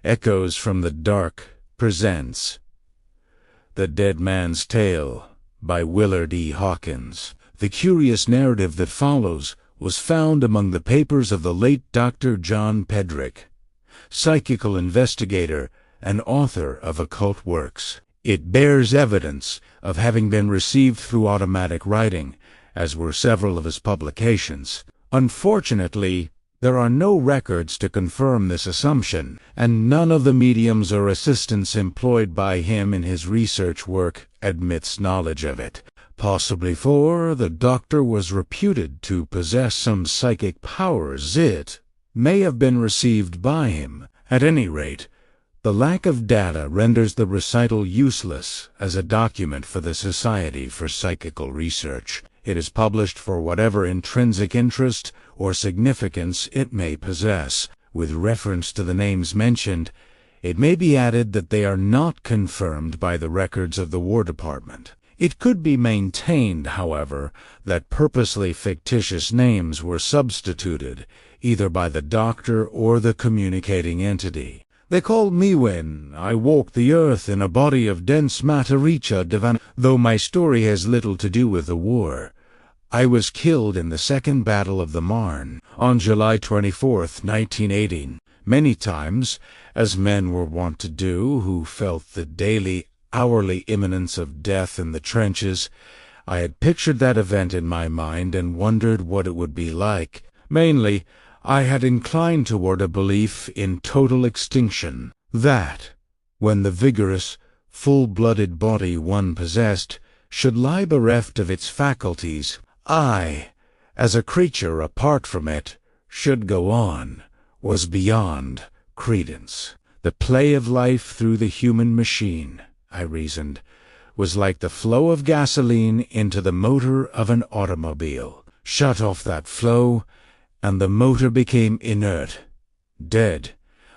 Echoes from the Dark presents The Dead Man's Tale by Willard E. Hawkins. The curious narrative that follows was found among the papers of the late Dr. John Pedrick, psychical investigator and author of occult works. It bears evidence of having been received through automatic writing, as were several of his publications. Unfortunately, there are no records to confirm this assumption, and none of the mediums or assistants employed by him in his research work admits knowledge of it. Possibly for the doctor was reputed to possess some psychic powers. It may have been received by him. At any rate, the lack of data renders the recital useless as a document for the Society for Psychical Research. It is published for whatever intrinsic interest or significance it may possess. With reference to the names mentioned, it may be added that they are not confirmed by the records of the War Department. It could be maintained, however, that purposely fictitious names were substituted, either by the doctor or the communicating entity. They called me when I walked the earth in a body of dense matericha divan. Though my story has little to do with the war, I was killed in the Second Battle of the Marne on July 24, 1918. Many times, as men were wont to do who felt the daily, hourly imminence of death in the trenches, I had pictured that event in my mind and wondered what it would be like. Mainly, I had inclined toward a belief in total extinction, that, when the vigorous, full-blooded body one possessed should lie bereft of its faculties, I, as a creature apart from it, should go on, was beyond credence. The play of life through the human machine, I reasoned, was like the flow of gasoline into the motor of an automobile. Shut off that flow, and the motor became inert, dead,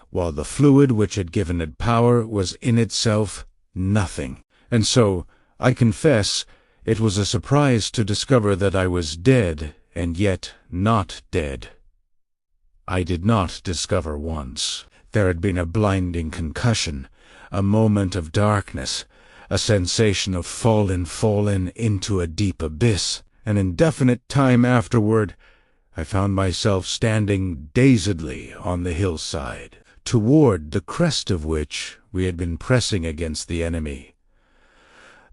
while the fluid which had given it power was in itself nothing. And so, I confess, it was a surprise to discover that I was dead, and yet not dead. I did not discover once. There had been a blinding concussion, a moment of darkness, a sensation of fallen into a deep abyss. An indefinite time afterward, I found myself standing dazedly on the hillside, toward the crest of which we had been pressing against the enemy.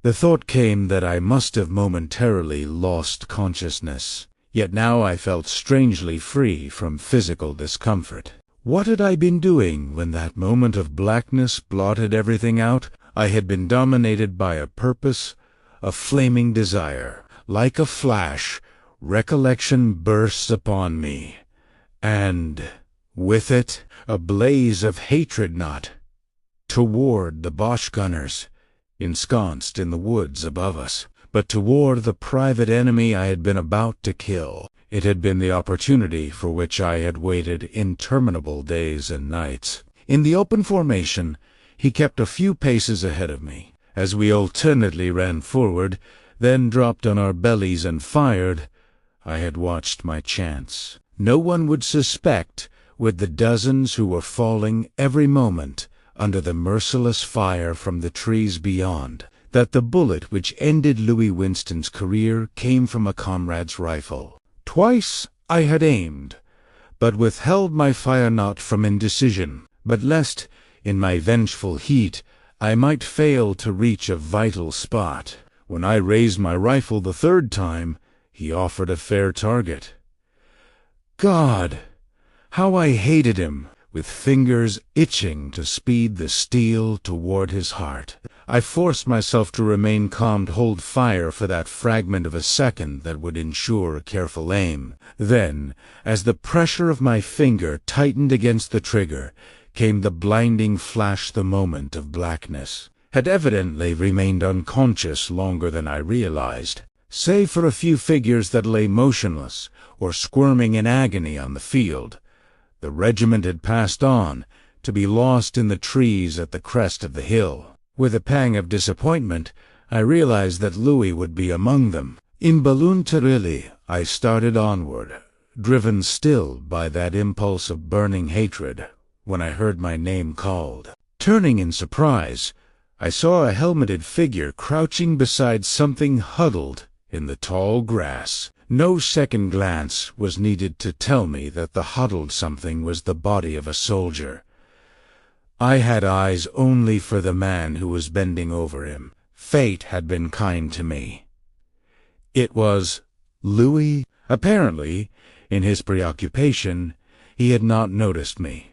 The thought came that I must have momentarily lost consciousness, yet now I felt strangely free from physical discomfort. What had I been doing when that moment of blackness blotted everything out? I had been dominated by a purpose, a flaming desire. Like a flash, recollection bursts upon me, and, with it, a blaze of hatred, not toward the Boche gunners, ensconced in the woods above us, but toward the private enemy I had been about to kill. It had been the opportunity for which I had waited interminable days and nights. In the open formation, he kept a few paces ahead of me, as we alternately ran forward, then dropped on our bellies and fired. I had watched my chance. No one would suspect, with the dozens who were falling every moment under the merciless fire from the trees beyond, that the bullet which ended Louis Winston's career came from a comrade's rifle. Twice I had aimed, but withheld my fire not from indecision, but lest, in my vengeful heat, I might fail to reach a vital spot. When I raised my rifle the third time, he offered a fair target. God, how I hated him! With fingers itching to speed the steel toward his heart, I forced myself to remain calm, to hold fire for that fragment of a second that would ensure careful aim. Then, as the pressure of my finger tightened against the trigger, came the blinding flash. The moment of blackness had evidently remained unconscious longer than I realized, save for a few figures that lay motionless or squirming in agony on the field. The regiment had passed on, to be lost in the trees at the crest of the hill. With a pang of disappointment, I realized that Louis would be among them. Involuntarily, I started onward, driven still by that impulse of burning hatred. when I heard my name called. Turning in surprise, I saw a helmeted figure crouching beside something huddled in the tall grass. No second glance was needed to tell me that the huddled something was the body of a soldier. I had eyes only for the man who was bending over him. Fate had been kind to me. It was Louis. Apparently, in his preoccupation, he had not noticed me.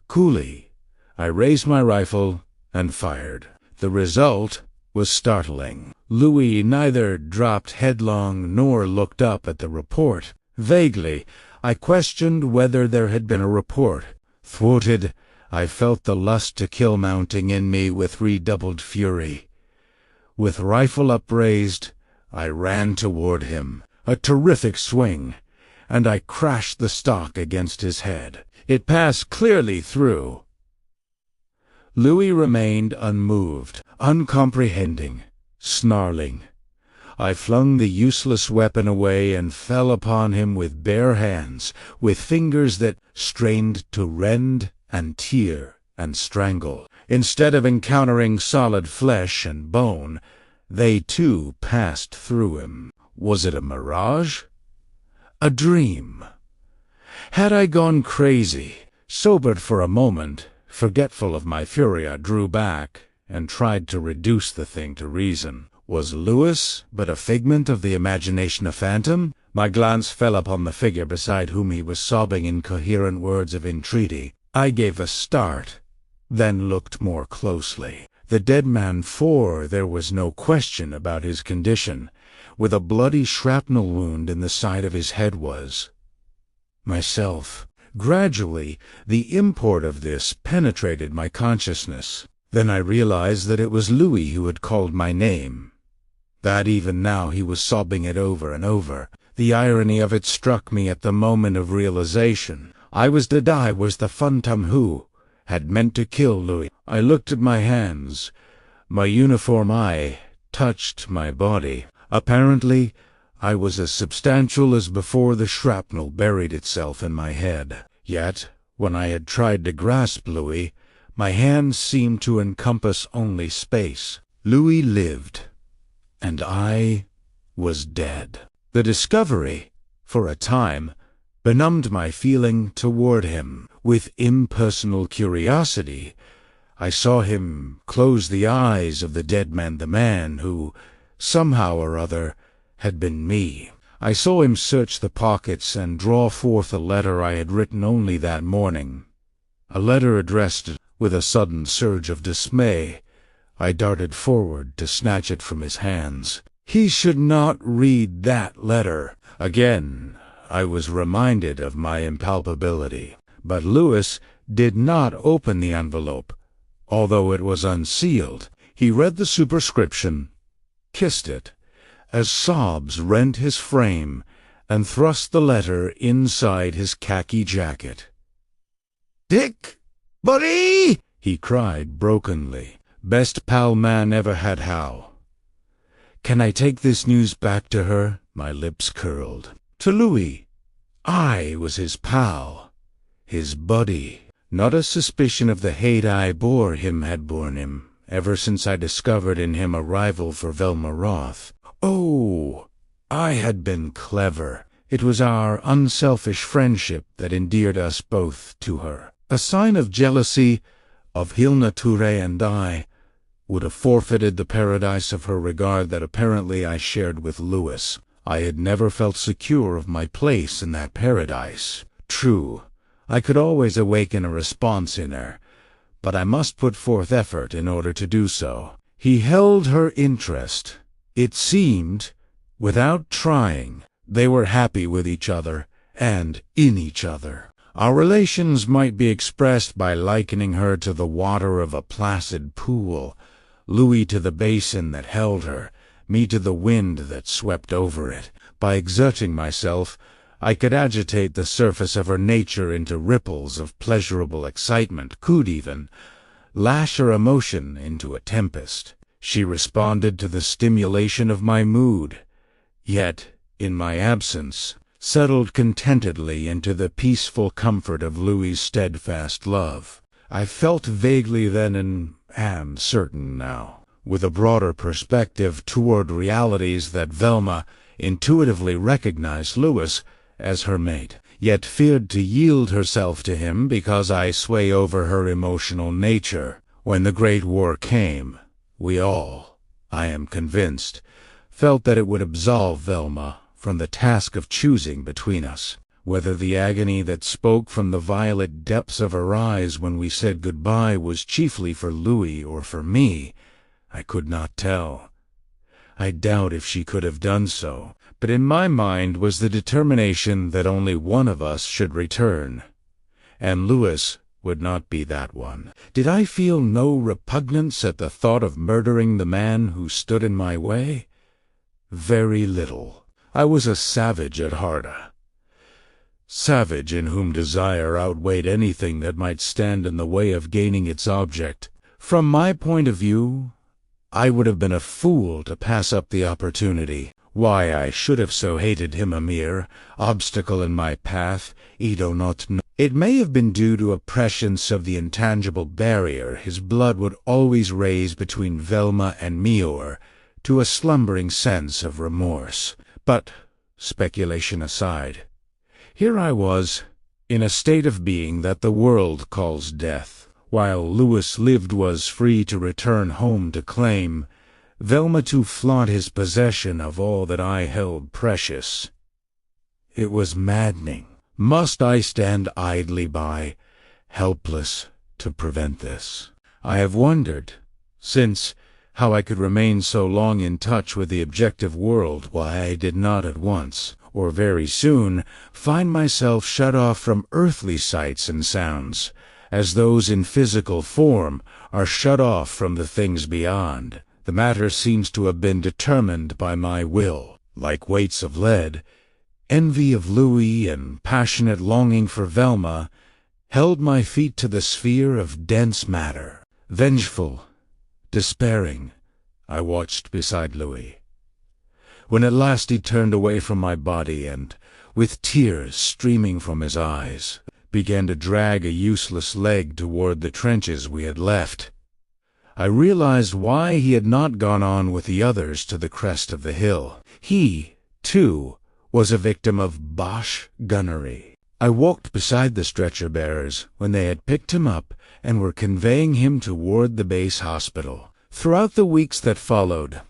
Coolly, I raised my rifle and fired. The result was startling. Louis neither dropped headlong nor looked up at the report. Vaguely, I questioned whether there had been a report. Thwarted, I felt the lust to kill mounting in me with redoubled fury. With rifle upraised, I ran toward him. A terrific swing, and I crashed the stock against his head. It passed clearly through. Louis remained unmoved, uncomprehending, snarling. I flung the useless weapon away and fell upon him with bare hands, with fingers that strained to rend and tear and strangle. Instead of encountering solid flesh and bone, they too passed through him. Was it a mirage? A dream? Had I gone crazy? Sobered for a moment, forgetful of my fury, I drew back and tried to reduce the thing to reason. Was Louis but a figment of the imagination, a phantom? My glance fell upon the figure beside whom he was sobbing incoherent words of entreaty. I gave a start, then looked more closely. The dead man, for there was no question about his condition, with a bloody shrapnel wound in the side of his head, was myself. Gradually, the import of this penetrated my consciousness. Then I realized that it was Louis who had called my name, that even now he was sobbing it over and over. The irony of it struck me at the moment of realization. I was the phantom who had meant to kill Louis. I looked at my hands. My uniform eye touched my body. Apparently, I was as substantial as before the shrapnel buried itself in my head. Yet, when I had tried to grasp Louis, my hands seemed to encompass only space. Louis lived, and I was dead. The discovery, for a time, benumbed my feeling toward him. With impersonal curiosity, I saw him close the eyes of the dead man, the man who, somehow or other, had been me. I saw him search the pockets and draw forth a letter I had written only that morning. A letter addressed. With a sudden surge of dismay, I darted forward to snatch it from his hands. He should not read that letter. Again, I was reminded of my impalpability. But Louis did not open the envelope, although it was unsealed. He read the superscription, kissed it, as sobs rent his frame, and thrust the letter inside his khaki jacket. "Dick! Buddy!" he cried brokenly. Best pal man ever had, how? Can I take this news back to her? My lips curled. To Louis. I was his pal, his buddy. Not a suspicion of the hate I bore him had borne him, ever since I discovered in him a rival for Velma Roth. Oh, I had been clever. It was our unselfish friendship that endeared us both to her. A sign of jealousy of Hilna Touré and I would have forfeited the paradise of her regard that apparently I shared with Louis. I had never felt secure of my place in that paradise. True, I could always awaken a response in her, but I must put forth effort in order to do so. He held her interest. It seemed, without trying, they were happy with each other and in each other. Our relations might be expressed by likening her to the water of a placid pool, Louis to the basin that held her, me to the wind that swept over it. By exerting myself, I could agitate the surface of her nature into ripples of pleasurable excitement, could even lash her emotion into a tempest. She responded to the stimulation of my mood, yet, in my absence, settled contentedly into the peaceful comfort of Louis's steadfast love. I felt vaguely then, and am certain now, with a broader perspective toward realities, that Velma intuitively recognized Louis as her mate, yet feared to yield herself to him because I sway over her emotional nature. When the Great War came, we all, I am convinced, felt that it would absolve Velma from the task of choosing between us. Whether the agony that spoke from the violet depths of her eyes when we said goodbye was chiefly for Louis or for me, I could not tell. I doubt if she could have done so, but in my mind was the determination that only one of us should return, and Louis would not be that one. Did I feel no repugnance at the thought of murdering the man who stood in my way? Very little. I was a savage at heart, savage in whom desire outweighed anything that might stand in the way of gaining its object. From my point of view, I would have been a fool to pass up the opportunity. Why I should have so hated him, a mere obstacle in my path, I do not know. It may have been due to a prescience of the intangible barrier his blood would always raise between Velma and me, or to a slumbering sense of remorse. But, speculation aside, here I was, in a state of being that the world calls death. While Louis lived was free to return home to claim, Velma to flaunt his possession of all that I held precious. It was maddening. Must I stand idly by, helpless to prevent this? I have wondered, since, how I could remain so long in touch with the objective world, why I did not at once, or very soon, find myself shut off from earthly sights and sounds, as those in physical form are shut off from the things beyond. The matter seems to have been determined by my will. Like weights of lead, envy of Louis and passionate longing for Velma held my feet to the sphere of dense matter. Vengeful, despairing, I watched beside Louis. When at last he turned away from my body and, with tears streaming from his eyes, began to drag a useless leg toward the trenches we had left, I realized why he had not gone on with the others to the crest of the hill. He, too, was a victim of Boche gunnery. I walked beside the stretcher-bearers when they had picked him up and were conveying him toward the base hospital. Throughout the weeks that followed,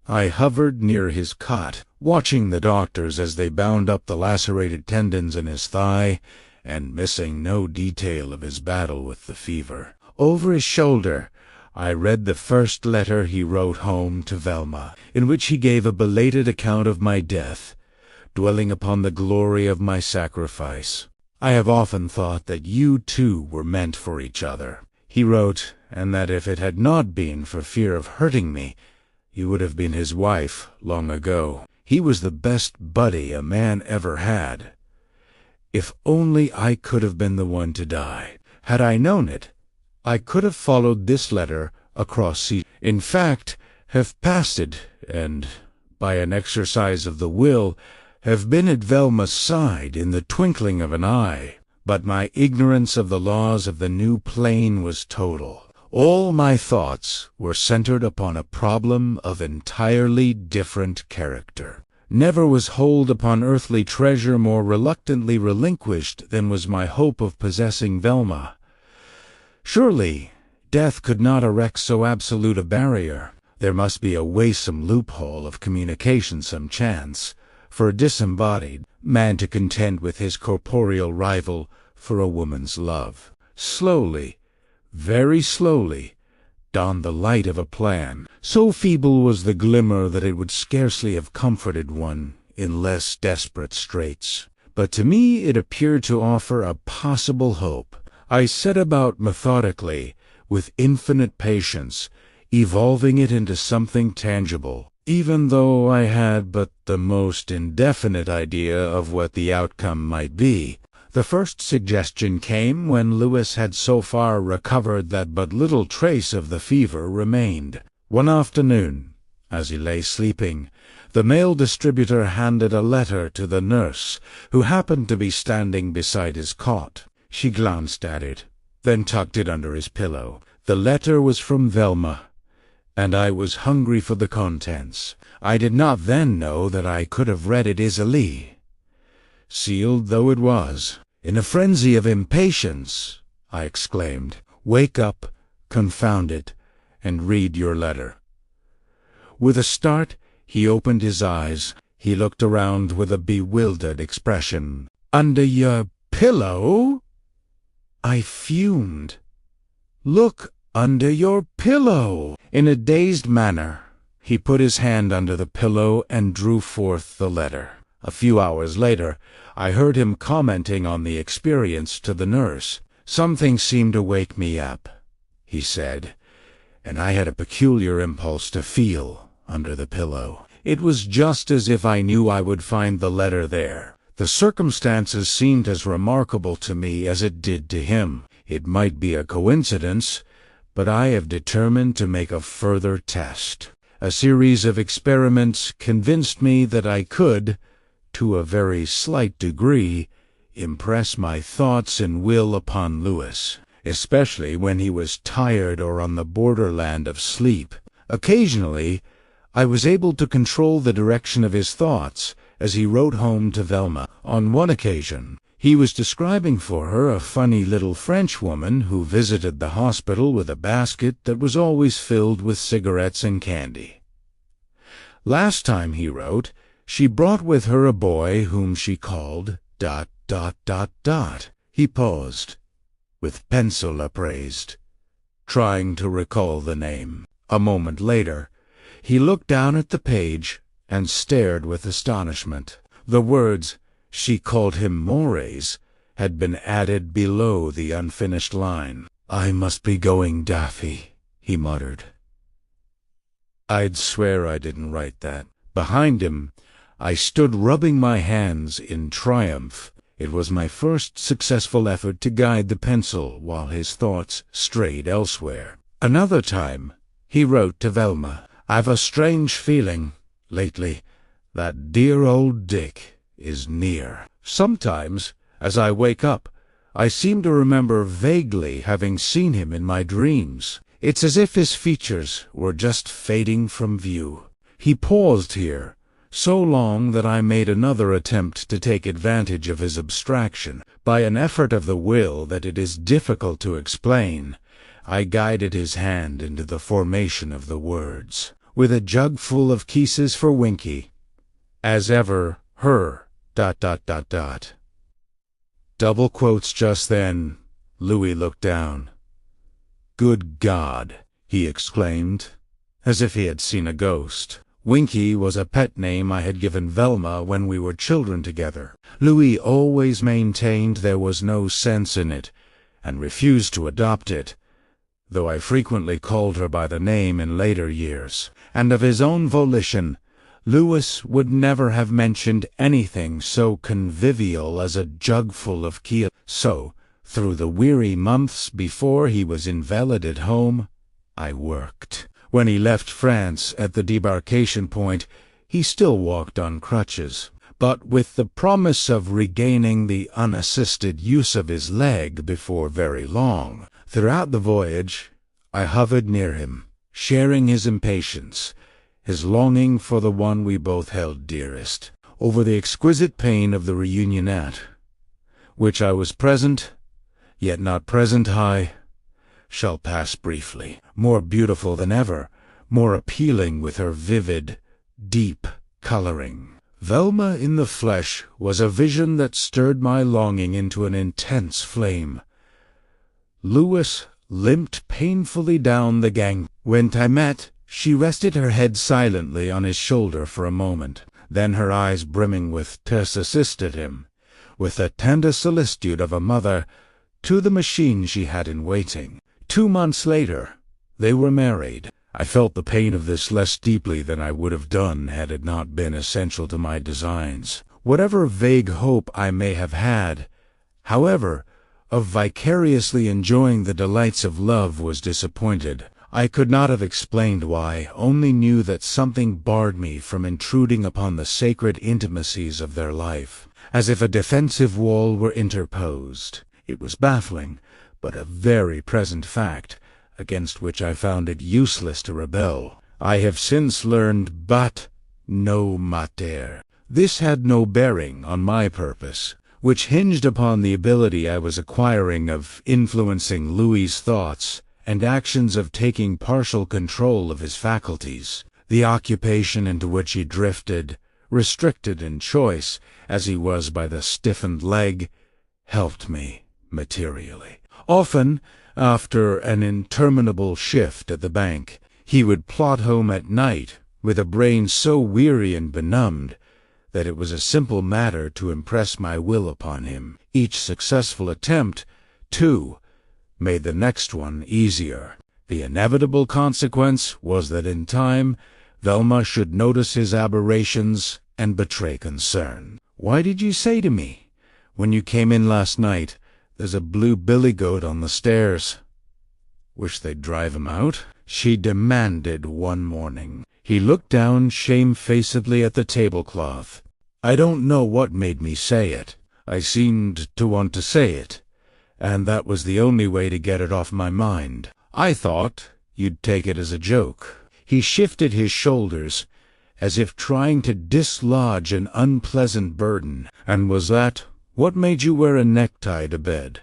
I hovered near his cot, watching the doctors as they bound up the lacerated tendons in his thigh, and missing no detail of his battle with the fever. Over his shoulder, I read the first letter he wrote home to Velma, in which he gave a belated account of my death, dwelling upon the glory of my sacrifice. I have often thought that you too were meant for each other, he wrote, and that if it had not been for fear of hurting me, you would have been his wife long ago. He was the best buddy a man ever had. If only I could have been the one to die. Had I known it, I could have followed this letter across sea. In fact, have passed it, and, by an exercise of the will, have been at Velma's side in the twinkling of an eye. But my ignorance of the laws of the new plane was total. All my thoughts were centered upon a problem of entirely different character. Never was hold upon earthly treasure more reluctantly relinquished than was my hope of possessing Velma. Surely, death could not erect so absolute a barrier. There must be a waysome loophole of communication, some chance, for a disembodied man to contend with his corporeal rival for a woman's love. Slowly, very slowly, dawned the light of a plan. So feeble was the glimmer that it would scarcely have comforted one in less desperate straits. But to me it appeared to offer a possible hope. I set about methodically, with infinite patience, evolving it into something tangible, even though I had but the most indefinite idea of what the outcome might be. The first suggestion came when Louis had so far recovered that but little trace of the fever remained. One afternoon, As he lay sleeping, the mail distributor handed a letter to the nurse, who happened to be standing beside his cot. She glanced at it, then tucked it under his pillow. The letter was from Velma, and I was hungry for the contents. I did not then know that I could have read it easily, sealed though it was. In a frenzy of impatience, I exclaimed, "Wake up, confound it, and read your letter." With a start, he opened his eyes. He looked around with a bewildered expression. "Under your pillow?" I fumed. "Look under your pillow!" In a dazed manner, he put his hand under the pillow and drew forth the letter. A few hours later, I heard him commenting on the experience to the nurse. "Something seemed to wake me up," he said, "and I had a peculiar impulse to feel under the pillow. It was just as if I knew I would find the letter there. The circumstances seemed as remarkable to me as it did to him. It might be a coincidence, but I have determined to make a further test. A series of experiments convinced me that I could, to a very slight degree, impress my thoughts and will upon Louis, especially when he was tired or on the borderland of sleep. Occasionally, I was able to control the direction of his thoughts as he wrote home to Velma. On one occasion, he was describing for her a funny little Frenchwoman who visited the hospital with a basket that was always filled with cigarettes and candy. Last time, he wrote, she brought with her a boy whom she called ... He paused, with pencil upraised, trying to recall the name. A moment later, he looked down at the page and stared with astonishment. The words, "She called him Mores," had been added below the unfinished line. "I must be going daffy," he muttered. I'd swear I didn't write that. Behind him, I stood rubbing my hands in triumph. It was my first successful effort to guide the pencil while his thoughts strayed elsewhere. Another time, he wrote to Velma, "I've a strange feeling, lately, that dear old Dick is near. Sometimes, as I wake up, I seem to remember vaguely having seen him in my dreams. It's as if his features were just fading from view." He paused here, so long that I made another attempt to take advantage of his abstraction. By an effort of the will that it is difficult to explain, I guided his hand into the formation of the words. "With a jug full of kisses for Winky. As ever, her... Double quotes just then. Louis looked down. "Good God!" he exclaimed, as if he had seen a ghost. Winky was a pet name I had given Velma when we were children together. Louis always maintained there was no sense in it, and refused to adopt it, though I frequently called her by the name in later years. And of his own volition, Louis would never have mentioned anything so convivial as a jugful of kia. So, through the weary months before he was invalided home, I worked. When he left France at the debarkation point, he still walked on crutches, but with the promise of regaining the unassisted use of his leg before very long. Throughout the voyage, I hovered near him, sharing his impatience, his longing for the one we both held dearest, over the exquisite pain of the reunionette, which I was present, yet not present I, shall pass briefly. More beautiful than ever, more appealing with her vivid, deep coloring. Velma in the flesh was a vision that stirred my longing into an intense flame. Louis limped painfully down the gang. When I met, she rested her head silently on his shoulder for a moment. Then her eyes brimming with tears assisted him, with the tender solicitude of a mother, to the machine she had in waiting. 2 months later, they were married. I felt the pain of this less deeply than I would have done had it not been essential to my designs. Whatever vague hope I may have had, however, of vicariously enjoying the delights of love was disappointed. I could not have explained why, only knew that something barred me from intruding upon the sacred intimacies of their life, as if a defensive wall were interposed. It was baffling, but a very present fact, against which I found it useless to rebel. I have since learned but no mater. This had no bearing on my purpose, which hinged upon the ability I was acquiring of influencing Louis's thoughts and actions, of taking partial control of his faculties. The occupation into which he drifted, restricted in choice as he was by the stiffened leg, helped me materially. Often, after an interminable shift at the bank, he would plod home at night with a brain so weary and benumbed that it was a simple matter to impress my will upon him. Each successful attempt, too, made the next one easier. The inevitable consequence was that in time Velma should notice his aberrations and betray concern. "Why did you say to me, when you came in last night, 'There's a blue billy goat on the stairs'? Wish they'd drive him out?" she demanded one morning. He looked down shamefacedly at the tablecloth. "I don't know what made me say it. I seemed to want to say it, and that was the only way to get it off my mind. I thought you'd take it as a joke." He shifted his shoulders, as if trying to dislodge an unpleasant burden. "And was that what made you wear a necktie to bed?"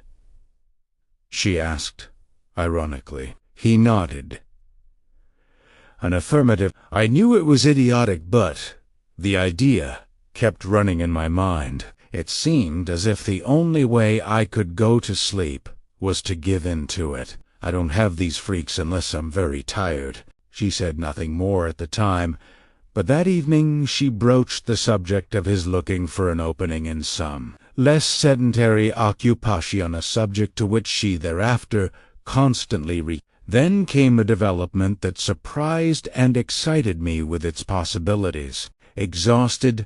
she asked, ironically. He nodded. An affirmative. I knew it was idiotic, but the idea kept running in my mind. It seemed as if the only way I could go to sleep was to give in to it. "I don't have these freaks unless I'm very tired." She said nothing more at the time, but that evening she broached the subject of his looking for an opening in some less sedentary occupation, a subject to which she thereafter constantly Then came a development that surprised and excited me with its possibilities. Exhausted,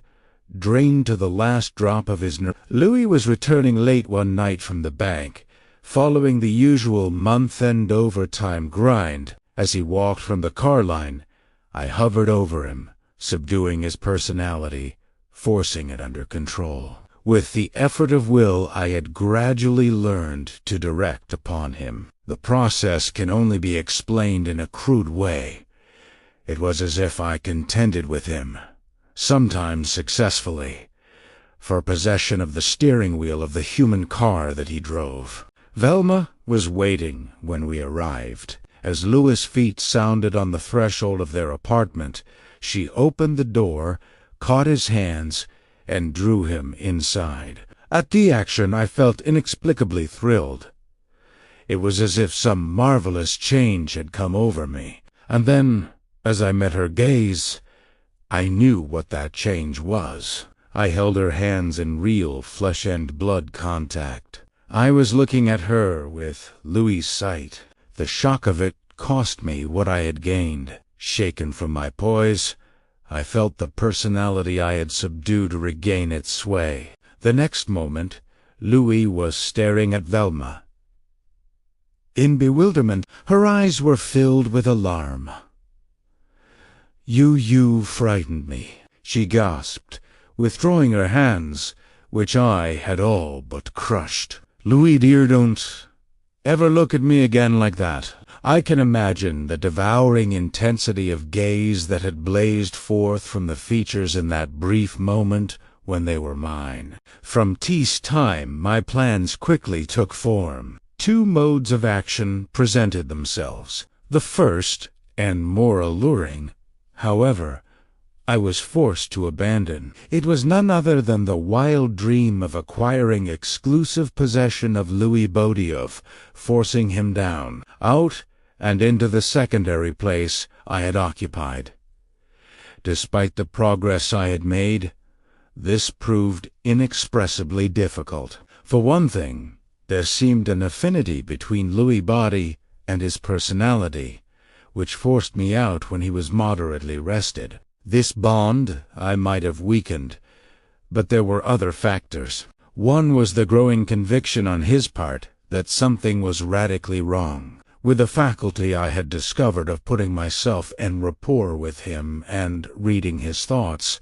drained to the last drop of his nerve, Louis was returning late one night from the bank, following the usual month-end overtime grind. As he walked from the car line, I hovered over him, subduing his personality, forcing it under control. With the effort of will I had gradually learned to direct upon him. The process can only be explained in a crude way. It was as if I contended with him, sometimes successfully, for possession of the steering wheel of the human car that he drove. Velma was waiting when we arrived. As Louis' feet sounded on the threshold of their apartment, she opened the door, caught his hands, and drew him inside. At the action I felt inexplicably thrilled. It was as if some marvelous change had come over me. And then, as I met her gaze, I knew what that change was. I held her hands in real flesh-and-blood contact. I was looking at her with Louis' sight. The shock of it cost me what I had gained. Shaken from my poise, I felt the personality I had subdued regain its sway. The next moment, Louis was staring at Velma. In bewilderment, her eyes were filled with alarm. You frightened me," she gasped, withdrawing her hands, which I had all but crushed. "Louis, dear, don't ever look at me again like that." I can imagine the devouring intensity of gaze that had blazed forth from the features in that brief moment when they were mine. From T's time, my plans quickly took form. Two modes of action presented themselves. The first, and more alluring, however, I was forced to abandon. It was none other than the wild dream of acquiring exclusive possession of Louis Baudieu, forcing him down, out, and into the secondary place I had occupied. Despite the progress I had made, this proved inexpressibly difficult. For one thing, there seemed an affinity between Louis' body and his personality, which forced me out when he was moderately rested. This bond I might have weakened, but there were other factors. One was the growing conviction on his part that something was radically wrong. With the faculty I had discovered of putting myself en rapport with him and reading his thoughts,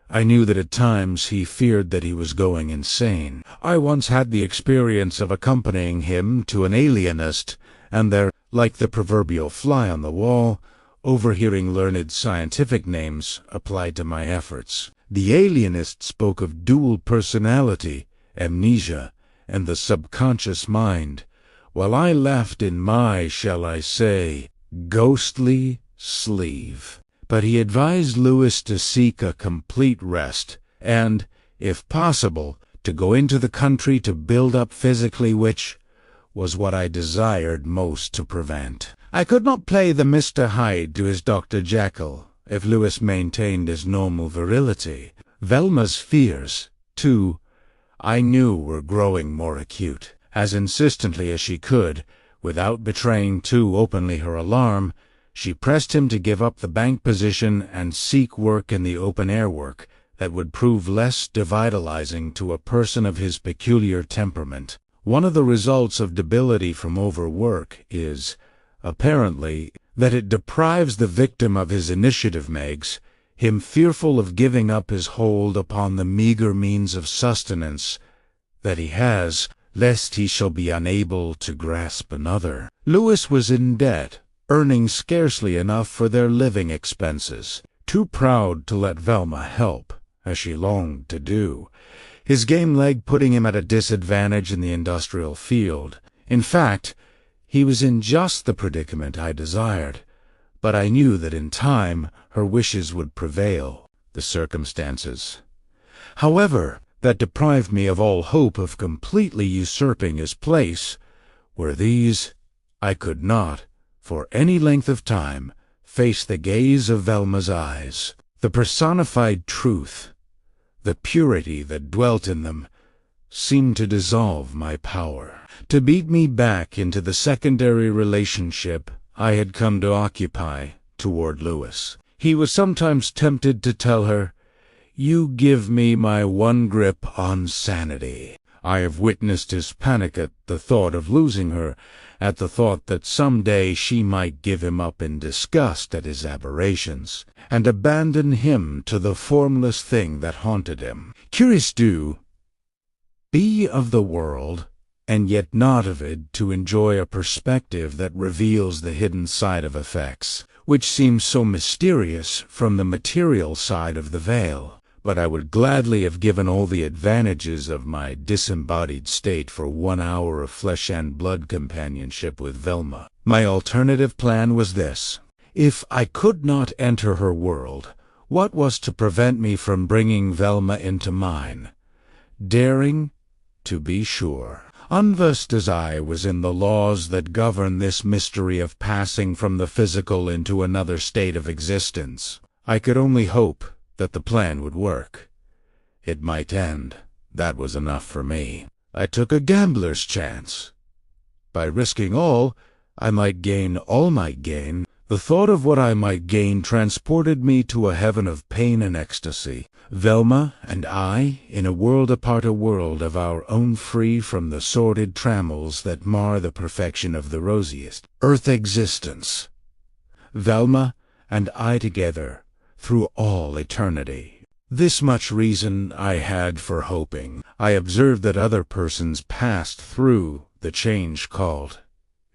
I knew that at times he feared that he was going insane. I once had the experience of accompanying him to an alienist, and there, like the proverbial fly on the wall, overhearing learned scientific names applied to my efforts. The alienist spoke of dual personality, amnesia, and the subconscious mind, while I laughed in my, shall I say, ghostly sleeve. But he advised Lewis to seek a complete rest, and, if possible, to go into the country to build up physically, which was what I desired most to prevent. I could not play the Mr. Hyde to his Dr. Jekyll if Lewis maintained his normal virility. Velma's fears, too, I knew were growing more acute. As insistently as she could, without betraying too openly her alarm, she pressed him to give up the bank position and seek work in the open-air work that would prove less devitalizing to a person of his peculiar temperament. One of the results of debility from overwork is, apparently, that it deprives the victim of his initiative, makes him fearful of giving up his hold upon the meager means of sustenance that he has, lest he shall be unable to grasp another. Lewis was in debt, earning scarcely enough for their living expenses, too proud to let Velma help, as she longed to do, his game leg putting him at a disadvantage in the industrial field. In fact, he was in just the predicament I desired, but I knew that in time her wishes would prevail. The circumstances, however, that deprived me of all hope of completely usurping his place were these: I could not, for any length of time, face the gaze of Velma's eyes. The personified truth, the purity that dwelt in them, seemed to dissolve my power, to beat me back into the secondary relationship I had come to occupy toward Lewis. He was sometimes tempted to tell her, "You give me my one grip on sanity." I have witnessed his panic at the thought of losing her, at the thought that some day she might give him up in disgust at his aberrations, and abandon him to the formless thing that haunted him. Curious to be of the world, and yet not of it, to enjoy a perspective that reveals the hidden side of effects, which seems so mysterious from the material side of the veil. But I would gladly have given all the advantages of my disembodied state for 1 hour of flesh and blood companionship with Velma. My alternative plan was this: if I could not enter her world, what was to prevent me from bringing Velma into mine? Daring, to be sure. Unversed as I was in the laws that govern this mystery of passing from the physical into another state of existence, I could only hope that the plan would work. It might end. That was enough for me. I took a gambler's chance. By risking all, I might gain all might gain. The thought of what I might gain transported me to a heaven of pain and ecstasy. Velma and I, in a world apart, a world of our own, free from the sordid trammels that mar the perfection of the rosiest earth existence. Velma and I together, through all eternity. This much reason I had for hoping. I observed that other persons passed through the change called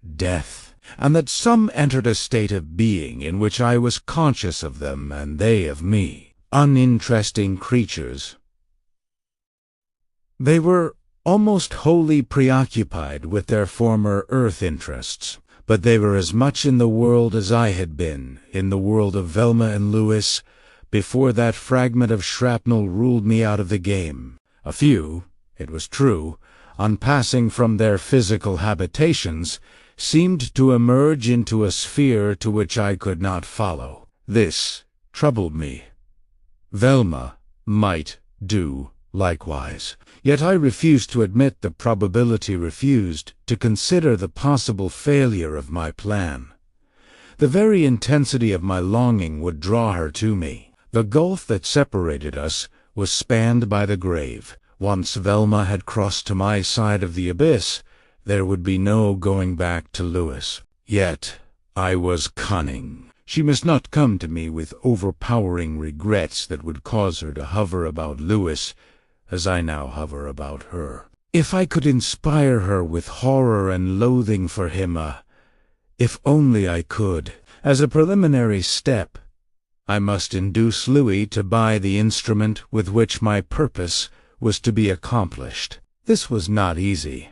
death, and that some entered a state of being in which I was conscious of them and they of me. Uninteresting creatures. They were almost wholly preoccupied with their former earth interests, but they were as much in the world as I had been, in the world of Velma and Lewis, before that fragment of shrapnel ruled me out of the game. A few, it was true, on passing from their physical habitations, seemed to emerge into a sphere to which I could not follow. This troubled me. Velma might do likewise. Yet I refused to admit the probability, refused to consider the possible failure of my plan. The very intensity of my longing would draw her to me. The gulf that separated us was spanned by the grave. Once Velma had crossed to my side of the abyss, there would be no going back to Lewis. Yet I was cunning. She must not come to me with overpowering regrets that would cause her to hover about Louis as I now hover about her. If I could inspire her with horror and loathing for him, if only I could. As a preliminary step, I must induce Louis to buy the instrument with which my purpose was to be accomplished. This was not easy,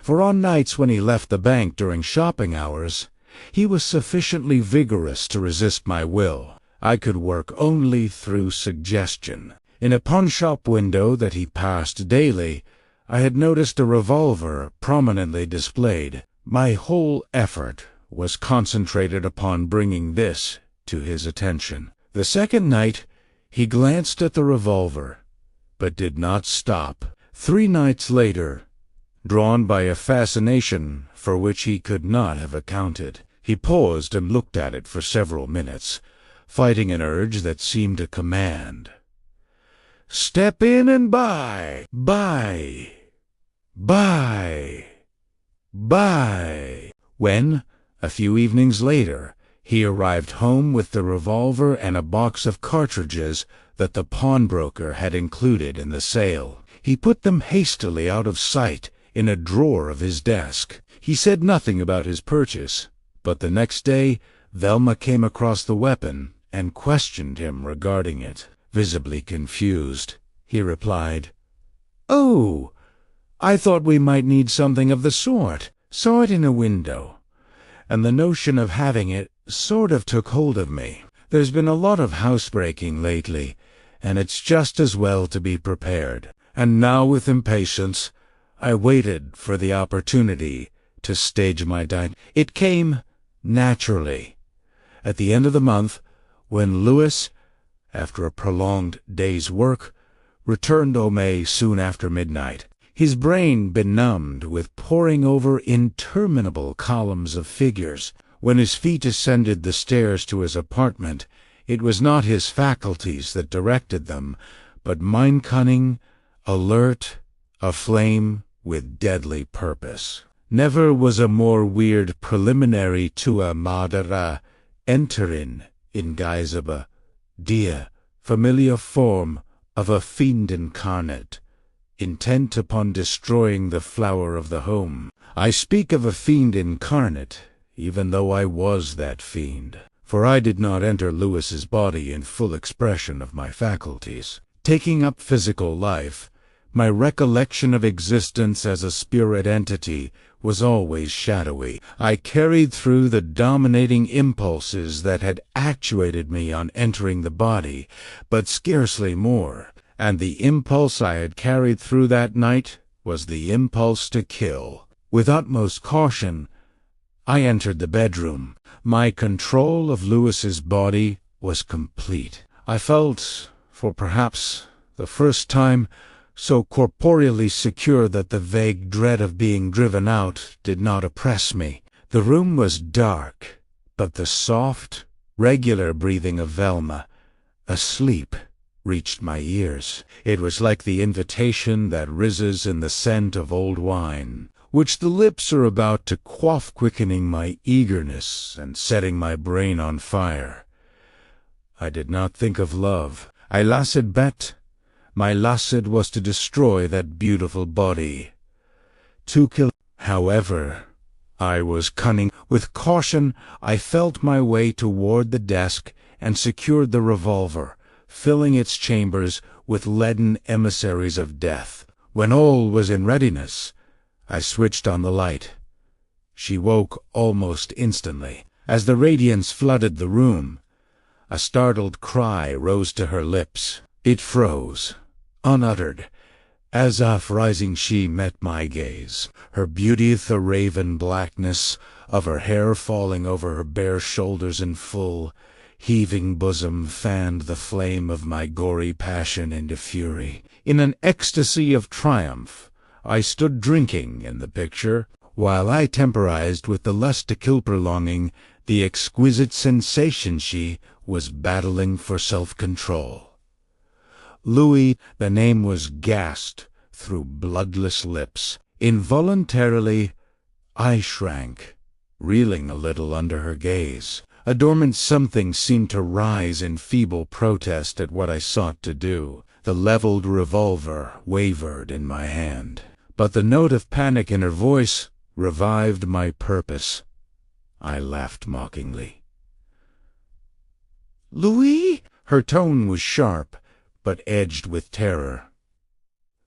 for on nights when he left the bank during shopping hours, he was sufficiently vigorous to resist my will. I could work only through suggestion. In a pawnshop window that he passed daily, I had noticed a revolver prominently displayed. My whole effort was concentrated upon bringing this to his attention. The second night, he glanced at the revolver, but did not stop. 3 nights later, drawn by a fascination for which he could not have accounted, he paused and looked at it for several minutes, fighting an urge that seemed a command. "Step in and buy! Buy! Buy! Buy!" When, a few evenings later, he arrived home with the revolver and a box of cartridges that the pawnbroker had included in the sale, he put them hastily out of sight in a drawer of his desk. He said nothing about his purchase, but the next day Velma came across the weapon and questioned him regarding it. Visibly confused, he replied, "Oh, I thought we might need something of the sort. Saw it in a window, and the notion of having it sort of took hold of me. There's been a lot of housebreaking lately, and it's just as well to be prepared." And now, with impatience, I waited for the opportunity to stage my It came naturally. At the end of the month, when Louis, after a prolonged day's work, returned home soon after midnight, his brain benumbed with poring over interminable columns of figures. When his feet ascended the stairs to his apartment, it was not his faculties that directed them, but mind cunning, alert, aflame with deadly purpose. Never was a more weird preliminary to a murder entering in guise of a familiar form of a fiend incarnate, intent upon destroying the flower of the home. I speak of a fiend incarnate, even though I was that fiend, for I did not enter Louis's body in full expression of my faculties. Taking up physical life, my recollection of existence as a spirit entity was always shadowy. I carried through the dominating impulses that had actuated me on entering the body, but scarcely more, and the impulse I had carried through that night was the impulse to kill. With utmost caution, I entered the bedroom. My control of Louis's body was complete. I felt, for perhaps the first time, so corporeally secure that the vague dread of being driven out did not oppress me. The room was dark, but the soft, regular breathing of Velma, asleep, reached my ears. It was like the invitation that rises in the scent of old wine, which the lips are about to quaff, quickening my eagerness and setting my brain on fire. I did not think of love. I lasted bet. My lacet was to destroy that beautiful body, to kill. However, I was cunning. With caution, I felt my way toward the desk and secured the revolver, filling its chambers with leaden emissaries of death. When all was in readiness, I switched on the light. She woke almost instantly. As the radiance flooded the room, a startled cry rose to her lips. It froze, unuttered, as rising she met my gaze. Her beauty, the raven blackness of her hair falling over her bare shoulders in full, heaving bosom fanned the flame of my gory passion into fury. In an ecstasy of triumph, I stood drinking in the picture, while I temporized with the lust to kill prolonging the exquisite sensation she was battling for self-control. Louis, the name was gasped through bloodless lips. Involuntarily, I shrank, reeling a little under her gaze. A dormant something seemed to rise in feeble protest at what I sought to do. The leveled revolver wavered in my hand, but the note of panic in her voice revived my purpose. I laughed mockingly. "Louis?" Her tone was sharp, but edged with terror.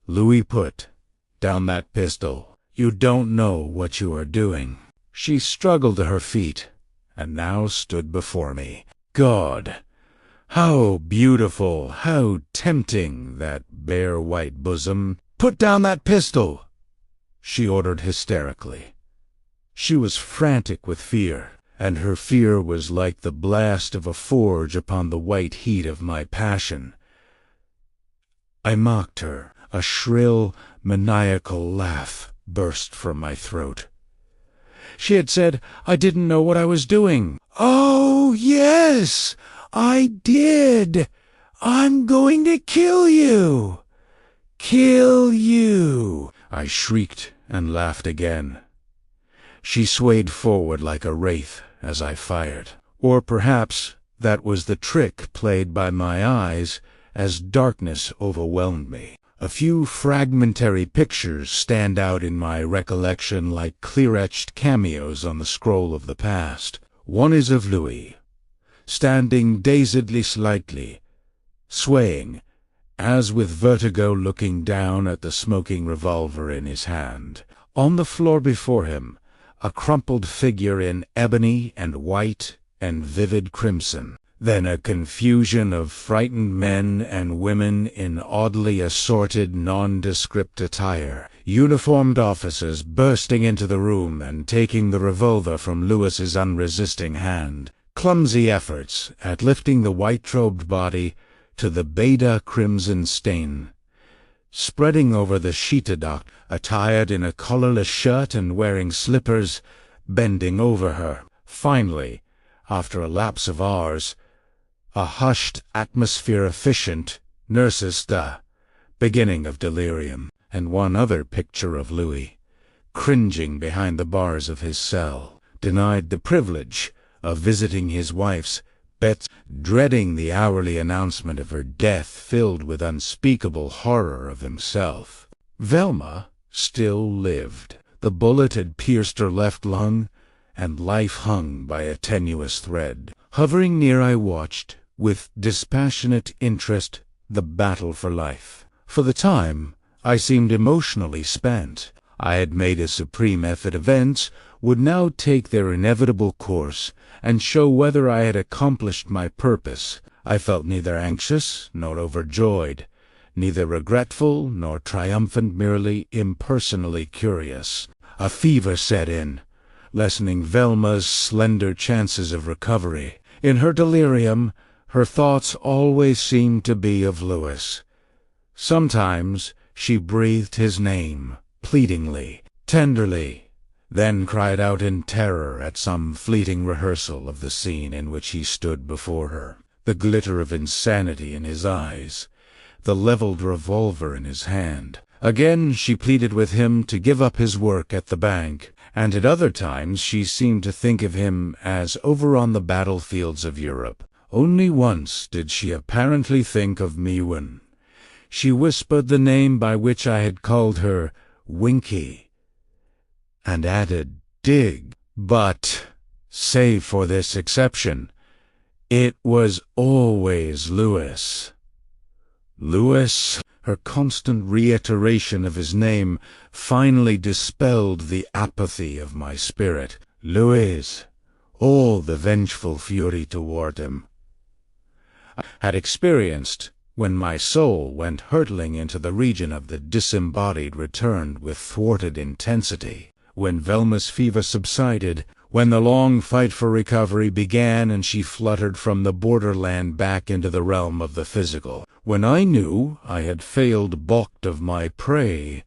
"Louis, put down that pistol. You don't know what you are doing." She struggled to her feet, and now stood before me. God! How beautiful, how tempting, that bare white bosom. "Put down that pistol!" she ordered hysterically. She was frantic with fear, and her fear was like the blast of a forge upon the white heat of my passion. I mocked her. A shrill, maniacal laugh burst from my throat. She had said I didn't know what I was doing. "Oh, yes, I did. I'm going to kill you. Kill you!" I shrieked and laughed again. She swayed forward like a wraith as I fired. Or perhaps that was the trick played by my eyes as darkness overwhelmed me. A few fragmentary pictures stand out in my recollection like clear-etched cameos on the scroll of the past. One is of Louis, standing dazedly slightly, swaying, as with vertigo, looking down at the smoking revolver in his hand. On the floor before him, a crumpled figure in ebony and white and vivid crimson. Then a confusion of frightened men and women in oddly assorted, nondescript attire. Uniformed officers bursting into the room and taking the revolver from Louis's unresisting hand. Clumsy efforts at lifting the white-robed body to the beta crimson stain. Spreading over the sheetadock, attired in a collarless shirt and wearing slippers, bending over her. Finally, after a lapse of hours, a hushed atmosphere efficient, nurses the beginning of delirium, and one other picture of Louis, cringing behind the bars of his cell, denied the privilege of visiting his wife's bed, dreading the hourly announcement of her death, filled with unspeakable horror of himself. Velma still lived. The bullet had pierced her left lung, and life hung by a tenuous thread. Hovering near, I watched, with dispassionate interest, the battle for life. For the time, I seemed emotionally spent. I had made a supreme effort. Events would now take their inevitable course and show whether I had accomplished my purpose. I felt neither anxious nor overjoyed, neither regretful nor triumphant, merely impersonally curious. A fever set in, lessening Velma's slender chances of recovery. In her delirium, her thoughts always seemed to be of Louis. Sometimes she breathed his name, pleadingly, tenderly, then cried out in terror at some fleeting rehearsal of the scene in which he stood before her, the glitter of insanity in his eyes, the leveled revolver in his hand. Again she pleaded with him to give up his work at the bank, and at other times she seemed to think of him as over on the battlefields of Europe. Only once did she apparently think of Mewen. She whispered the name by which I had called her, Winky, and added, Dig. But, save for this exception, it was always Louis. Louis. Her constant reiteration of his name finally dispelled the apathy of my spirit. Louis, all the vengeful fury toward him I had experienced when my soul went hurtling into the region of the disembodied returned with thwarted intensity. When Velma's fever subsided, when the long fight for recovery began and she fluttered from the borderland back into the realm of the physical, when I knew I had failed balked of my prey,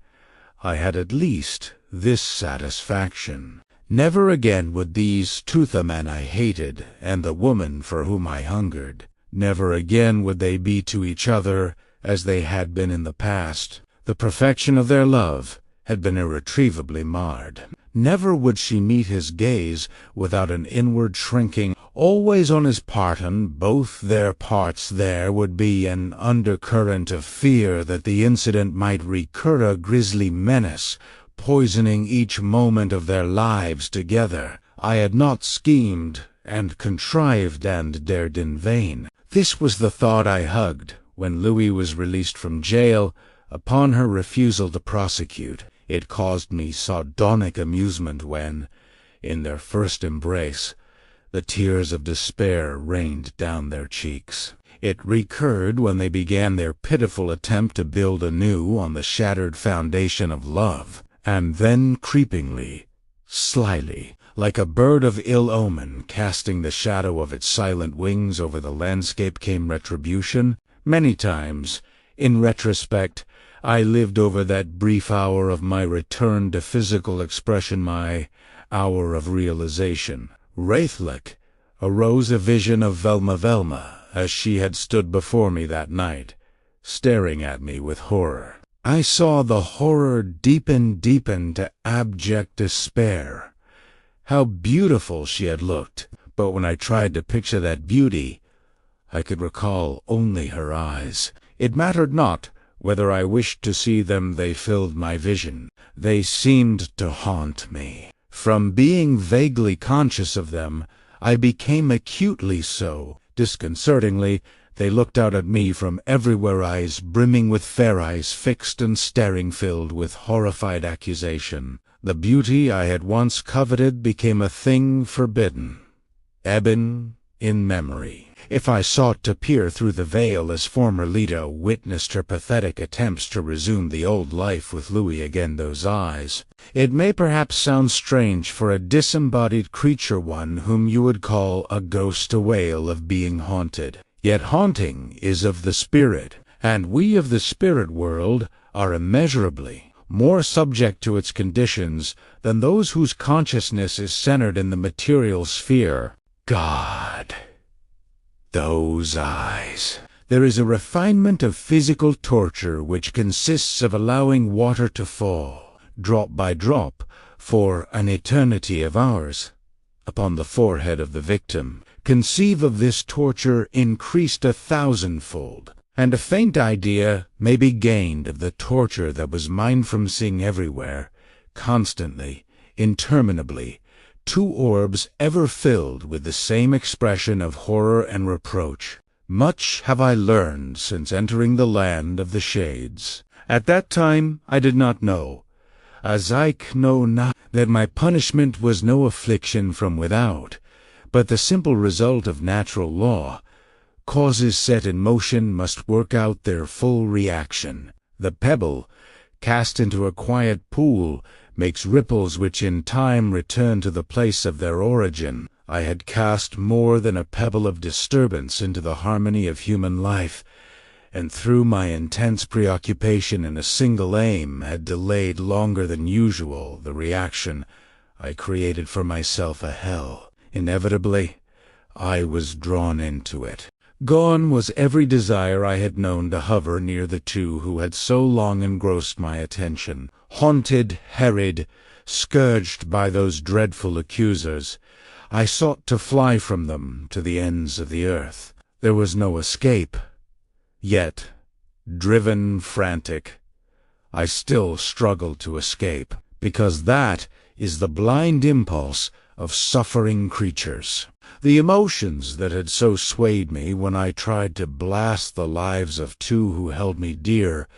I had at least this satisfaction. Never again would these two, the man I hated and the woman for whom I hungered, never again would they be to each other as they had been in the past. The perfection of their love had been irretrievably marred. Never would she meet his gaze without an inward shrinking. Always on his part, on both their parts, there would be an undercurrent of fear that the incident might recur, a grisly menace, poisoning each moment of their lives together. I had not schemed and contrived and dared in vain. This was the thought I hugged when Louis was released from jail upon her refusal to prosecute. It caused me sardonic amusement when, in their first embrace, the tears of despair rained down their cheeks. It recurred when they began their pitiful attempt to build anew on the shattered foundation of love. And then creepingly, slyly, like a bird of ill omen casting the shadow of its silent wings over the landscape, came retribution. Many times, in retrospect, I lived over that brief hour of my return to physical expression, my hour of realization. Wraith-like arose a vision of Velma as she had stood before me that night, staring at me with horror. I saw the horror deepen to abject despair. How beautiful she had looked, but when I tried to picture that beauty, I could recall only her eyes. It mattered not whether I wished to see them, they filled my vision. They seemed to haunt me. From being vaguely conscious of them, I became acutely so. Disconcertingly, they looked out at me from everywhere, eyes brimming with fair eyes, fixed and staring, filled with horrified accusation. The beauty I had once coveted became a thing forbidden, ebon in memory. If I sought to peer through the veil as former Lita witnessed her pathetic attempts to resume the old life with Louis again, those eyes. It may perhaps sound strange for a disembodied creature, one whom you would call a ghost, a wail of being haunted. Yet haunting is of the spirit, and we of the spirit world are immeasurably more subject to its conditions than those whose consciousness is centered in the material sphere. God. Those eyes. There is a refinement of physical torture which consists of allowing water to fall, drop by drop, for an eternity of hours, upon the forehead of the victim. Conceive of this torture increased 1,000-fold, and a faint idea may be gained of the torture that was mine from seeing everywhere, constantly, interminably, two orbs ever filled with the same expression of horror and reproach. Much have I learned since entering the land of the shades. At that time I did not know, as I know now, that my punishment was no affliction from without, but the simple result of natural law. Causes set in motion must work out their full reaction. The pebble, cast into a quiet pool, makes ripples which in time return to the place of their origin. I had cast more than a pebble of disturbance into the harmony of human life, and through my intense preoccupation in a single aim had delayed longer than usual the reaction. I created for myself a hell. Inevitably, I was drawn into it. Gone was every desire I had known to hover near the two who had so long engrossed my attention. Haunted, harried, scourged by those dreadful accusers, I sought to fly from them to the ends of the earth. There was no escape. Yet, driven, frantic, I still struggled to escape, because that is the blind impulse of suffering creatures. The emotions that had so swayed me when I tried to blast the lives of two who held me dear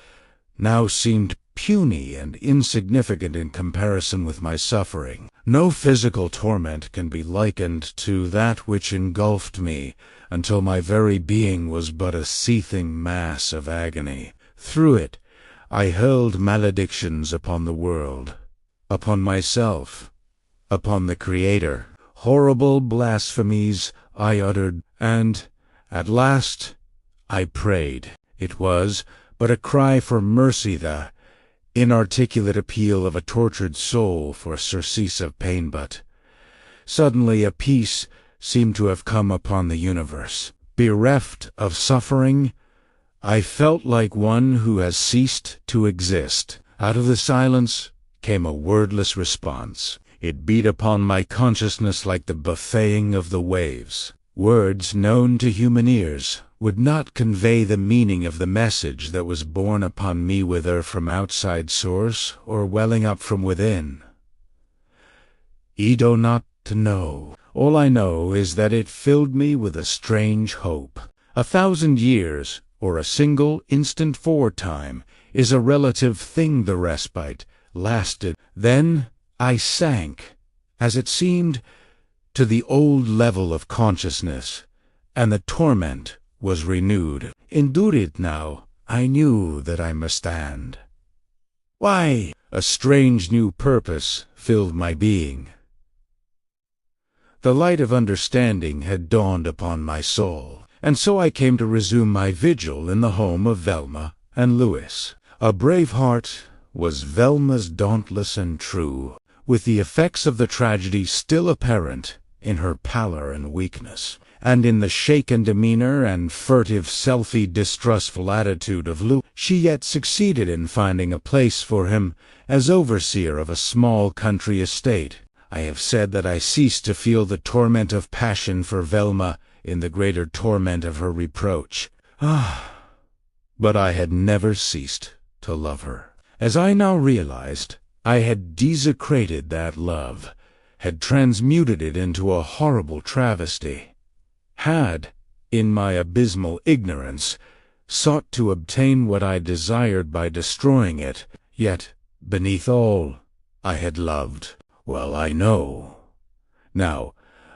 now seemed puny and insignificant in comparison with my suffering. No physical torment can be likened to that which engulfed me until my very being was but a seething mass of agony. Through it, I hurled maledictions upon the world, upon myself, upon the Creator. Horrible blasphemies I uttered, and, at last, I prayed. It was but a cry for mercy, the inarticulate appeal of a tortured soul for surcease of pain, but suddenly a peace seemed to have come upon the universe. Bereft of suffering, I felt like one who has ceased to exist. Out of the silence came a wordless response. It beat upon my consciousness like the buffeting of the waves. Words known to human ears would not convey the meaning of the message that was borne upon me, whether from outside source or welling up from within. I do not to know. All I know is that it filled me with a strange hope. 1,000 years, or a single instant for time, is a relative thing. The respite lasted. Then I sank, as it seemed, to the old level of consciousness, and the torment was renewed. Endure it now, I knew that I must stand. Why? A strange new purpose filled my being. The light of understanding had dawned upon my soul, and so I came to resume my vigil in the home of Velma and Louis. A brave heart was Velma's, dauntless and true, with the effects of the tragedy still apparent in her pallor and weakness, and in the shaken demeanor and furtive, distrustful attitude of Louis. She yet succeeded in finding a place for him as overseer of a small country estate. I have said that I ceased to feel the torment of passion for Velma in the greater torment of her reproach. But I had never ceased to love her. As I now realized, I had desecrated that love, had transmuted it into a horrible travesty, had, in my abysmal ignorance, sought to obtain what I desired by destroying it. Yet, beneath all, I had loved. Well, I know now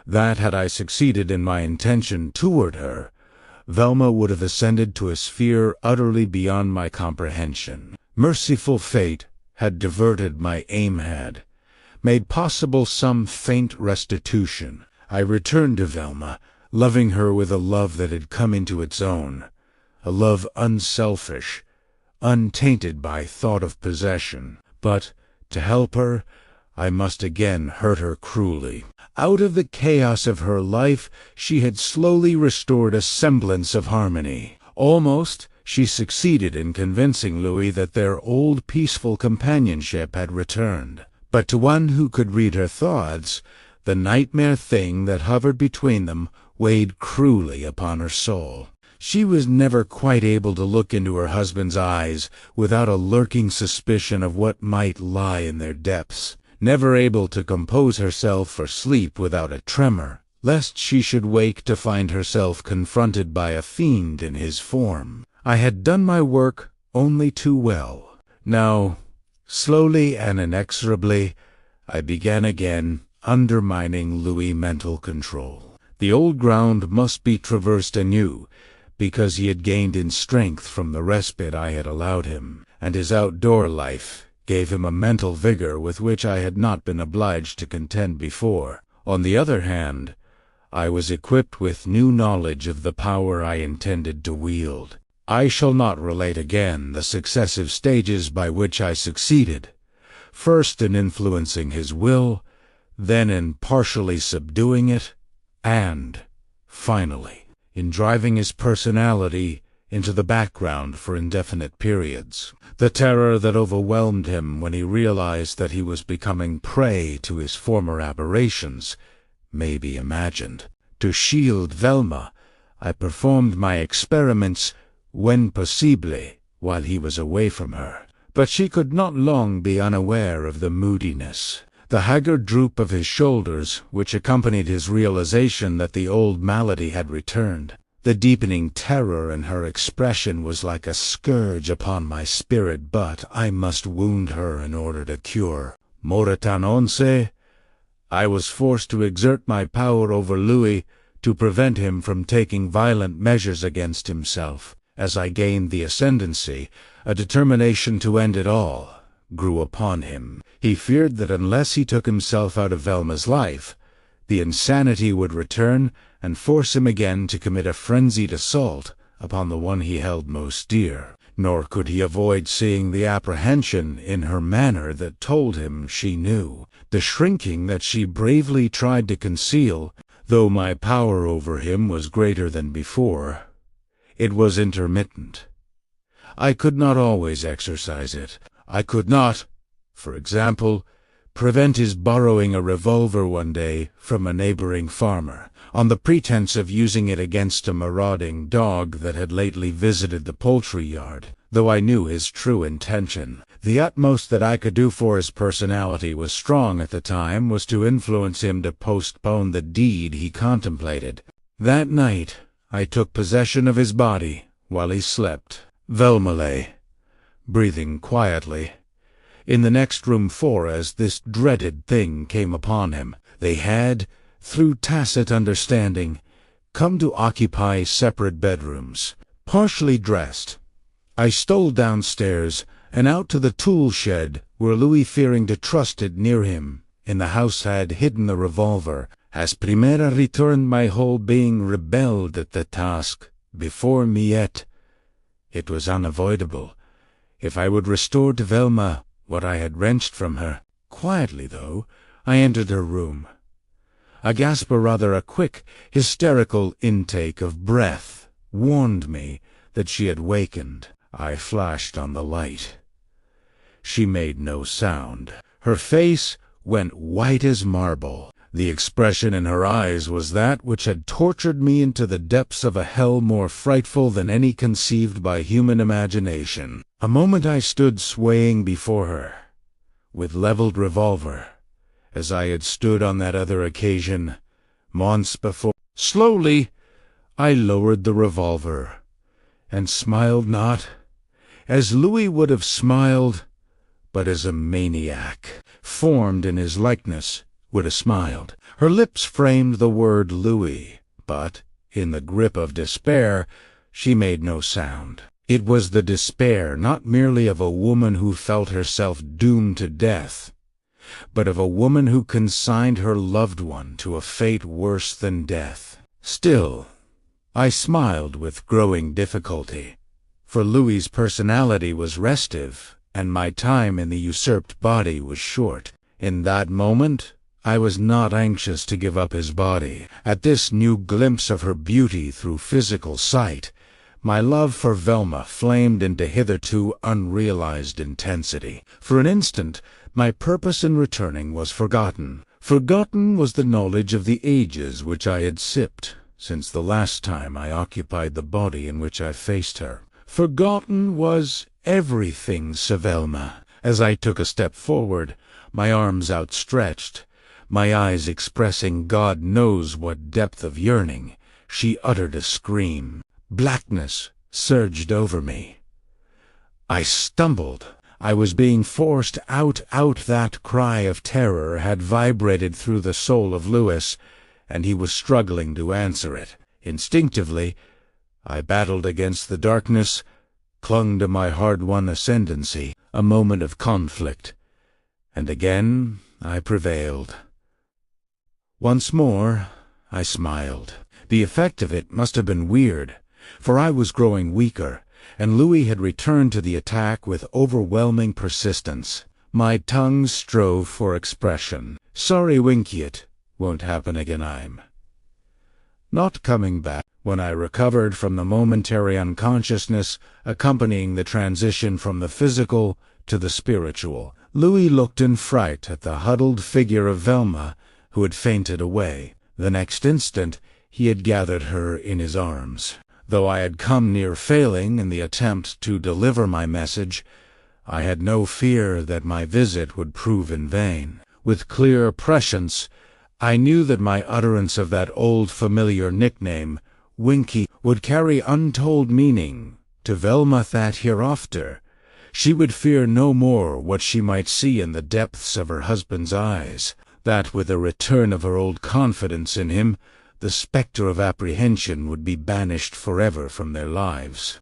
that had I succeeded in my intention toward her, Velma would have ascended to a sphere utterly beyond my comprehension. Merciful fate had diverted my aim, had made possible some faint restitution. I returned to Velma, loving her with a love that had come into its own, a love unselfish, untainted by thought of possession. But, to help her, I must again hurt her cruelly. Out of the chaos of her life she had slowly restored a semblance of harmony. Almost she succeeded in convincing Louis that their old peaceful companionship had returned. But to one who could read her thoughts, the nightmare thing that hovered between them weighed cruelly upon her soul. She was never quite able to look into her husband's eyes without a lurking suspicion of what might lie in their depths, never able to compose herself for sleep without a tremor, lest she should wake to find herself confronted by a fiend in his form. I had done my work only too well. Now, slowly and inexorably, I began again undermining Louis' mental control. The old ground must be traversed anew, because he had gained in strength from the respite I had allowed him, and his outdoor life gave him a mental vigor with which I had not been obliged to contend before. On the other hand, I was equipped with new knowledge of the power I intended to wield. I shall not relate again the successive stages by which I succeeded, first in influencing his will, then in partially subduing it, and, finally, in driving his personality into the background for indefinite periods. The terror that overwhelmed him when he realized that he was becoming prey to his former aberrations may be imagined. To shield Velma, I performed my experiments when possible while he was away from her. But she could not long be unaware of the moodiness, the haggard droop of his shoulders, which accompanied his realization that the old malady had returned. The deepening terror in her expression was like a scourge upon my spirit, but I must wound her in order to cure. Moritan once, I was forced to exert my power over Louis to prevent him from taking violent measures against himself. As I gained the ascendancy, a determination to end it all grew upon him. He feared that unless he took himself out of Velma's life, the insanity would return and force him again to commit a frenzied assault upon the one he held most dear. Nor could he avoid seeing the apprehension in her manner that told him she knew, the shrinking that she bravely tried to conceal. Though my power over him was greater than before, it was intermittent. I could not always exercise it. I could not, for example, prevent his borrowing a revolver one day from a neighboring farmer, on the pretense of using it against a marauding dog that had lately visited the poultry yard, though I knew his true intention. The utmost that I could do, for his personality was strong at the time, was to influence him to postpone the deed he contemplated. That night I took possession of his body while he slept. Velma lay, breathing quietly, in the next room, for as this dreaded thing came upon him, they had, through tacit understanding, come to occupy separate bedrooms. Partially dressed, I stole downstairs and out to the tool shed, where Louis, fearing to trust it near him in the house, had hidden the revolver. As Primera returned, my whole being rebelled at the task before me, yet it was unavoidable. If I would restore to Velma what I had wrenched from her. Quietly, though, I entered her room. A gasp, or rather a quick, hysterical intake of breath, warned me that she had wakened. I flashed on the light. She made no sound. Her face went white as marble. The expression in her eyes was that which had tortured me into the depths of a hell more frightful than any conceived by human imagination. A moment I stood swaying before her, with leveled revolver, as I had stood on that other occasion, months before. Slowly I lowered the revolver, and smiled, not as Louis would have smiled, but as a maniac, formed in his likeness, would have smiled. Her lips framed the word Louis, but, in the grip of despair, she made no sound. It was the despair not merely of a woman who felt herself doomed to death, but of a woman who consigned her loved one to a fate worse than death. Still, I smiled with growing difficulty, for Louis's personality was restive, and my time in the usurped body was short. In that moment, I was not anxious to give up his body. At this new glimpse of her beauty through physical sight, my love for Velma flamed into hitherto unrealized intensity. For an instant, my purpose in returning was forgotten. Forgotten was the knowledge of the ages which I had sipped since the last time I occupied the body in which I faced her. Forgotten was everything, Velma. As I took a step forward, my arms outstretched, my eyes expressing God knows what depth of yearning, she uttered a scream. Blackness surged over me. I stumbled. I was being forced out. That cry of terror had vibrated through the soul of Louis, and he was struggling to answer it. Instinctively, I battled against the darkness, clung to my hard-won ascendancy. A moment of conflict, and again I prevailed. Once more I smiled. The effect of it must have been weird, for I was growing weaker, and Louis had returned to the attack with overwhelming persistence. My tongue strove for expression. Sorry, Winky, it won't happen again. I'm not coming back. When I recovered from the momentary unconsciousness accompanying the transition from the physical to the spiritual, Louis looked in fright at the huddled figure of Velma, who had fainted away. The next instant he had gathered her in his arms. Though I had come near failing in the attempt to deliver my message, I had no fear that my visit would prove in vain. With clear prescience, I knew that my utterance of that old familiar nickname, Winky, would carry untold meaning to Velma, that hereafter she would fear no more what she might see in the depths of her husband's eyes, that with the return of her old confidence in him, the spectre of apprehension would be banished forever from their lives.